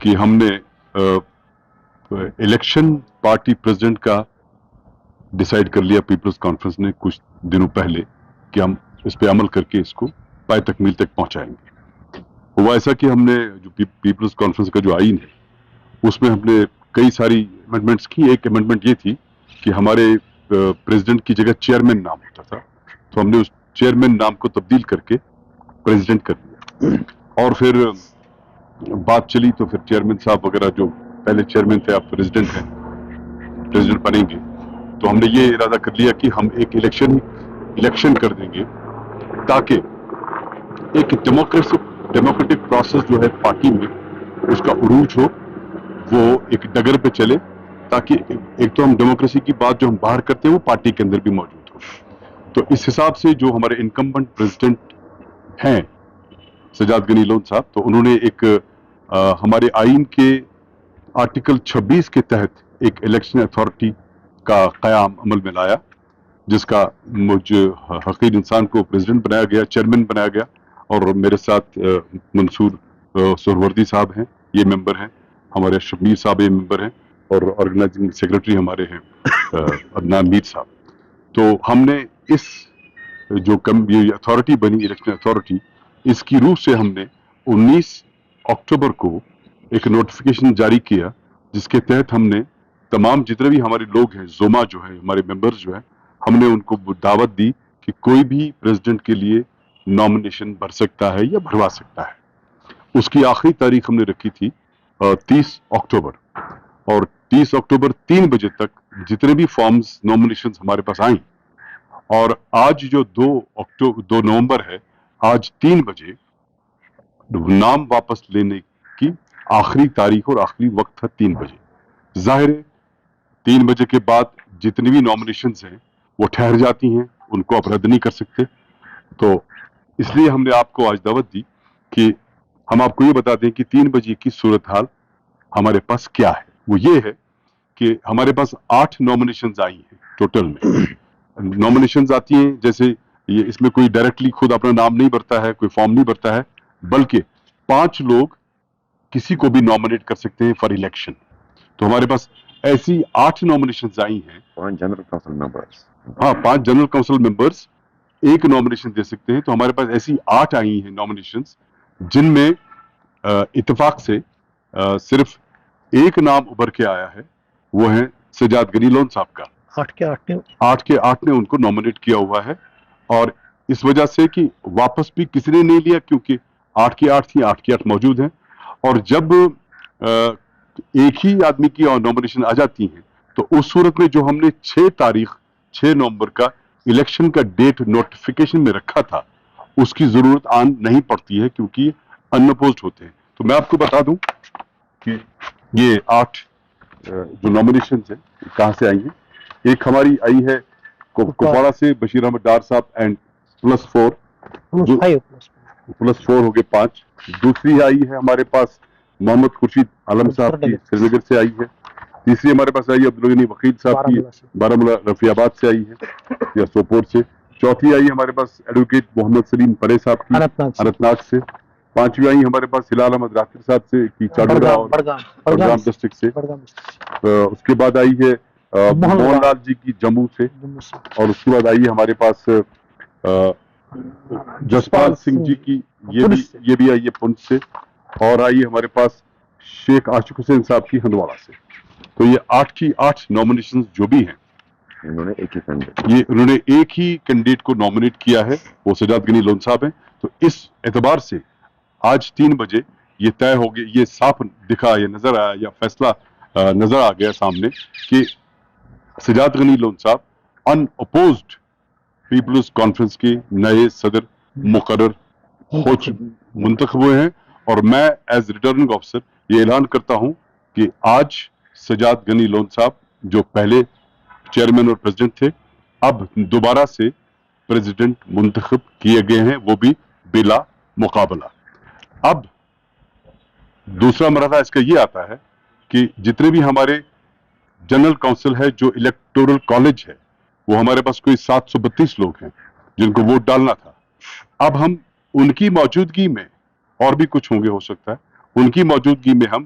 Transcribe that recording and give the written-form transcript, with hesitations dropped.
کہ ہم نے الیکشن پارٹی پریزیڈنٹ کا ڈیسائیڈ کر لیا پیپلز کانفرنس نے کچھ دنوں پہلے کہ ہم اس پہ عمل کر کے اس کو پائے تکمیل تک پہنچائیں گے. ہوا ایسا کہ ہم نے جو پیپلز کانفرنس کا جو آئین ہے اس میں ہم نے کئی ساری امینڈمنٹس کی. ایک امینڈمنٹ یہ تھی کہ ہمارے پریزیڈنٹ کی جگہ چیئرمین نام ہوتا تھا, تو ہم نے اس چیئرمین نام کو تبدیل کر کے پریزیڈنٹ کر دیا. اور پھر بات چلی تو پھر چیئرمین صاحب وغیرہ جو پہلے چیئرمین تھے آپ پریزیڈنٹ ہیں, پریزیڈنٹ بنیں گے, تو ہم نے یہ ارادہ کر لیا کہ ہم ایک الیکشن کر دیں گے تاکہ ایک ڈیموکریٹک پروسیس جو ہے پارٹی میں اس کا عروج ہو, وہ ایک ڈگر پہ چلے, تاکہ ایک تو ہم ڈیموکریسی کی بات جو ہم باہر کرتے ہیں وہ پارٹی کے اندر بھی موجود ہو. تو اس حساب سے جو ہمارے انکمبنٹ پریزیڈنٹ ہیں سجاد غنی لون صاحب, تو انہوں نے ایک ہمارے آئین کے آرٹیکل 26 کے تحت ایک الیکشن اتھارٹی کا قیام عمل میں لایا, جس کا مجھ حقیر انسان کو پریزیڈنٹ بنایا گیا, چیئرمین بنایا گیا, اور میرے ساتھ منصور سہروردی صاحب ہیں, یہ ممبر ہیں, ہمارے شبیر صاحب یہ ممبر ہیں, اور آرگنائزنگ سیکرٹری ہمارے ہیں عدنان میر صاحب. تو ہم نے اس جو یہ اتھارٹی بنی الیکشن اتھارٹی, اس کی روح سے ہم نے 19 اکتوبر کو ایک نوٹیفیکیشن جاری کیا, جس کے تحت ہم نے تمام جتنے بھی ہمارے لوگ ہیں, زوما جو ہے ہمارے ممبرز جو ہیں, ہم نے ان کو دعوت دی کہ کوئی بھی پریزیڈنٹ کے لیے نامنیشن بھر سکتا ہے یا بھروا سکتا ہے. اس کی آخری تاریخ ہم نے رکھی تھی 30 اکتوبر, اور 30 اکتوبر 3 بجے تک جتنے بھی فارمز نامنیشنز ہمارے پاس آئیں, اور آج جو 2 نومبر ہے, آج 3 بجے نام واپس لینے کی آخری تاریخ اور آخری وقت تھا 3 بجے. ظاہر ہے 3 بجے کے بعد جتنی بھی نامنیشنز ہیں وہ ٹھہر جاتی ہیں, ان کو آپ رد نہیں کر سکتے. تو اس لیے ہم نے آپ کو آج دعوت دی کہ ہم آپ کو یہ بتا دیں کہ 3 بجے کی صورتحال ہمارے پاس کیا ہے. وہ یہ ہے کہ ہمارے پاس 8 نامنیشنز آئی ہیں ٹوٹل میں. نامنیشنز آتی ہیں جیسے یہ, اس میں کوئی ڈائریکٹلی خود اپنا نام نہیں بھرتا ہے, کوئی فارم نہیں بھرتا ہے, بلکہ 5 لوگ کسی کو بھی نامنیٹ کر سکتے ہیں فار الیکشن. تو ہمارے پاس ایسی 8 نامنیشنز آئی ہیں. 5 جنرل کونسل ممبرز, ہاں 5 جنرل کونسل ممبرز ایک نامنیشن دے سکتے ہیں. تو ہمارے پاس ایسی 8 آئی ہیں نامنیشنز, جن میں اتفاق سے صرف ایک نام ابھر کے آیا ہے, وہ ہے سجاد غنی لون صاحب کا. 8 کے 8 نے ان کو نامنیٹ کیا ہوا ہے, اور اس وجہ سے کہ واپس بھی کسی نے نہیں لیا, کیونکہ 8 کی 8 تھی, 8 کی 8 موجود ہیں. اور جب ایک ہی آدمی کی نامنیشن آ جاتی ہیں, تو اس صورت میں جو ہم نے 6 نومبر کا الیکشن کا ڈیٹ نوٹیفیکیشن میں رکھا تھا, اس کی ضرورت نہیں پڑتی ہے, کیونکہ ان اپوزڈ ہوتے ہیں. تو میں آپ کو بتا دوں کہ یہ 8 جو نامنیشنز ہیں کہاں سے آئی ہیں. ایک ہماری آئی ہے کپواڑہ سے بشیر احمد ڈار صاحب اینڈ +4 +4 ہو گئے 5. دوسری آئی ہے ہمارے پاس محمد خورشید عالم صاحب کی سری نگر سے آئی ہے. تیسری ہمارے پاس آئی ہے عبدالغنی وکیل صاحب کی بارہمولہ رفیع آباد سے آئی ہے یا سوپور سے. چوتھی آئی ہمارے پاس ایڈوکیٹ محمد سلیم پرے صاحب کی اننت ناگ سے. 5ویں آئی ہمارے پاس ہلال احمد راکر صاحب سے کی چاڈورہ اور بڑگام ڈسٹرکٹ سے. اس کے بعد آئی ہے موہن لال جی کی جموں سے, اور اس کے بعد آئی ہے ہمارے پاس جسپال سنگھ جی کی, یہ بھی آئی ہے پنچ سے, اور آئی ہے ہمارے پاس شیخ عاشق حسین صاحب کی ہندواڑہ سے. تو یہ 8 کی 8 نامنیشن جو بھی ہیں, انہوں نے ایک ہی کینڈیڈیٹ کو نامنیٹ کیا ہے, وہ سجاد غنی لون صاحب ہیں. تو اس اعتبار سے آج 3 بجے یہ طے ہو گیا, یہ صاف دکھا, یہ نظر آیا, یا فیصلہ نظر آ گیا سامنے کہ سجاد غنی لون صاحب ان اپوزڈ پیپلز کانفرنس کے نئے صدر مقرر منتخب ہوئے ہیں. اور میں ایز ریٹرننگ آفیسر یہ اعلان کرتا ہوں کہ آج سجاد غنی لون صاحب جو پہلے چیئرمین اور پریزیڈنٹ تھے, اب دوبارہ سے پریزیڈنٹ منتخب کیے گئے ہیں, وہ بھی بلا مقابلہ. اب دوسرا مرحلہ اس کا یہ آتا ہے کہ جتنے بھی ہمارے جنرل کونسل ہے, جو الیکٹورل کالج ہے, وہ ہمارے پاس کوئی 732 لوگ ہیں جن کو ووٹ ڈالنا تھا. اب ہم ان کی موجودگی میں, اور بھی کچھ ہوں گے ہو سکتا ہے, ان کی موجودگی میں ہم